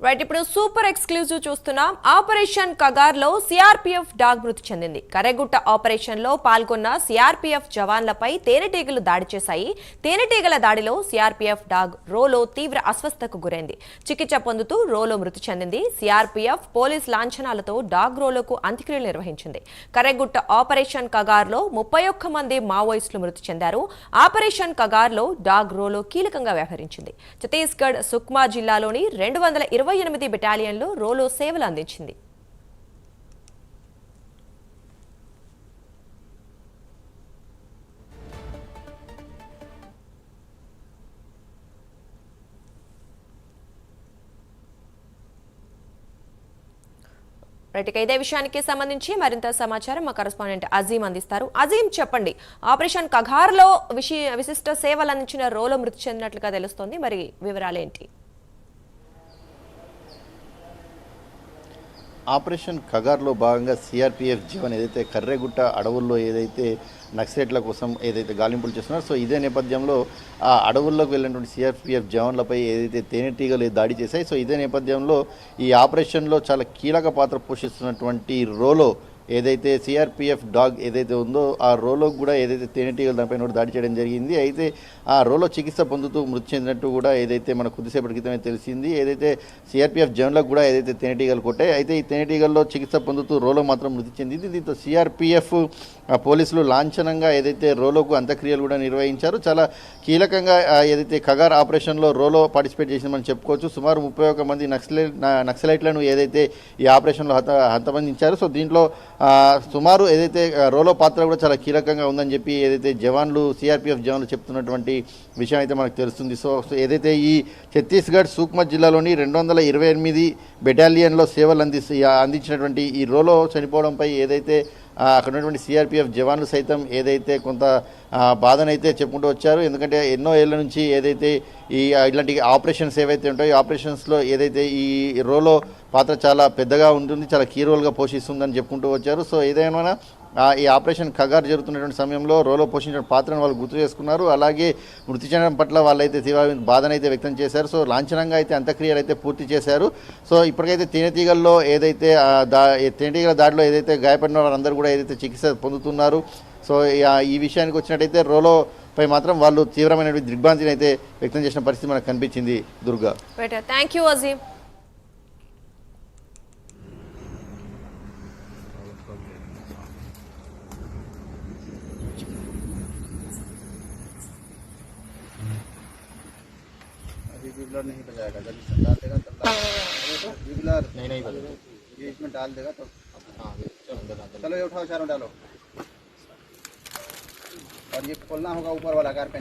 Right ఇప్పుడు super exclusive చూస్తున్నాం. Operation Kagar లో సిఆర్పీఎఫ్ డాగ్ మృతి చెందింది. కరెగుట్ట ఆపరేషన్ లో పాల్గొన్న సిఆర్పీఎఫ్ జవాన్లపై తేనెటీగలు దాడి చేశాయి. తేనెటీగల దాడిలో సిఆర్పీఎఫ్ డాగ్ రోలో తీవ్ర అస్వస్థతకు గురైంది. చికిత్స పొందుతూ రోలో మృతి చెందింది. సిఆర్పీఎఫ్ పోలీస్ లాంఛనాలతో డాగ్ రోలోకు అంత్యక్రియలు నిర్వహించింది. కరెగుట్ట ఆపరేషన్ కగార్ లో 31 మంది మావోయిస్టులు మృతి చెందారు. ఆపరేషన్ కగార్ లో డాగ్ రోలో కీలకంగా వ్యవహరించింది. ఛత్తీస్గఢ్ సుక్మా జిల్లాలోని 228 బెటాలియన్లో రోలో సేవలు అందించింది. ఇదే విషయానికి సంబంధించి మరింత సమాచారం మా కరెస్పాండెంట్ అజీం అందిస్తారు. అజీం చెప్పండి, ఆపరేషన్ కగార్లో విశిష్ట సేవలు అందించిన రోలో మృతి చెందినట్లుగా తెలుస్తోంది, మరి వివరాలేంటి? ఆపరేషన్ కగార్లో భాగంగా సిఆర్పీఎఫ్ జవాన్ ఏదైతే కర్రెగుట్ట అడవుల్లో ఏదైతే నక్సలైట్ల కోసం ఏదైతే గాలింపులు చేస్తున్నారో, సో ఇదే నేపథ్యంలో ఆ అడవుల్లోకి వెళ్ళినటువంటి సిఆర్పీఎఫ్ జవాన్లపై ఏదైతే తేనెటీగలు దాడి చేశాయి, సో ఇదే నేపథ్యంలో ఈ ఆపరేషన్లో చాలా కీలక పాత్ర పోషిస్తున్నటువంటి రోలో ఏదైతే సిఆర్పీఎఫ్ డాగ్ ఏదైతే ఉందో ఆ రోలో కూడా ఏదైతే తేనెటీగలు దానిపైన కూడా దాడి చేయడం జరిగింది. అయితే ఆ రోలో చికిత్స పొందుతూ మృతి చెందినట్టు కూడా ఏదైతే మన కొద్దిసేపటి క్రితమే తెలిసింది. ఏదైతే సిఆర్పీఎఫ్ జవాన్లకు కూడా ఏదైతే తేనెటీగలు కొట్టాయి, అయితే ఈ తేనెటీగల్లో చికిత్స పొందుతూ రోలో మాత్రం మృతి చెందింది. దీంతో సిఆర్పీఎఫ్ పోలీసులు లాంఛనంగా ఏదైతే రోలోకు అంత్యక్రియలు కూడా నిర్వహించారు. చాలా కీలకంగా ఏదైతే కగార్ ఆపరేషన్లో రోలో పార్టిసిపేట్ చేసిందని చెప్పుకోవచ్చు. సుమారు 31 మంది నక్సలైట్లను ఏదైతే ఈ ఆపరేషన్లో హతమందించారు. సో దీంట్లో సుమారు ఏదైతే రోలో పాత్ర కూడా చాలా కీలకంగా ఉందని చెప్పి ఏదైతే జవాన్లు సిఆర్పీఎఫ్ జవాన్లు చెప్తున్నటువంటి విషయం అయితే మనకు తెలుస్తుంది. సో ఏదైతే ఈ ఛత్తీస్గఢ్ సూక్మా జిల్లాలోని 228 బెటాలియన్లో సేవలు అందించినటువంటి ఈ రోలో చనిపోవడంపై ఏదైతే అక్కడ ఉన్నటువంటి సిఆర్పీఎఫ్ జవాన్లు సైతం ఏదైతే కొంత బాధనైతే చెప్పుకుంటూ వచ్చారు. ఎందుకంటే ఎన్నో ఏళ్ల నుంచి ఏదైతే ఇలాంటి ఆపరేషన్స్ ఏవైతే ఉంటాయో ఈ ఆపరేషన్స్లో ఏదైతే ఈ రోలో పాత్ర చాలా పెద్దగా ఉంటుంది, చాలా కీ రోల్గా పోషిస్తుందని చెప్పుకుంటూ వచ్చారు. సో ఏదైనా ఈ ఆపరేషన్ కగార్ జరుగుతున్నటువంటి సమయంలో రోలో పోషించిన పాత్రను వాళ్ళు గుర్తు చేసుకున్నారు. అలాగే మృతి చెందడం పట్ల వాళ్ళైతే తీవ్ర బాధనైతే వ్యక్తం చేశారు. సో లాంఛనంగా అయితే అంత్యక్రియలు అయితే పూర్తి చేశారు. సో ఇప్పటికైతే తేనెటీగల్లో ఏదైతే తేనెటీగల దాడిలో ఏదైతే గాయపడిన వారందరూ కూడా ఏదైతే చికిత్స పొందుతున్నారు. సో ఈ విషయానికి వచ్చినట్టయితే రోలోపై మాత్రం వాళ్ళు తీవ్రమైన దిగ్భ్రాంతిని అయితే వ్యక్తం చేసిన పరిస్థితి మనకు కనిపించింది. Durga, thank you Azeem. विबुलर नहीं बजाएगा, जब इसमें डाल देगा तब विबुलर नहीं बजेगा, ये इसमें डाल देगा तो हाँ चलो ये उठाओ, चारों डालो और ये खोलना होगा ऊपर वाला कारपेंटर।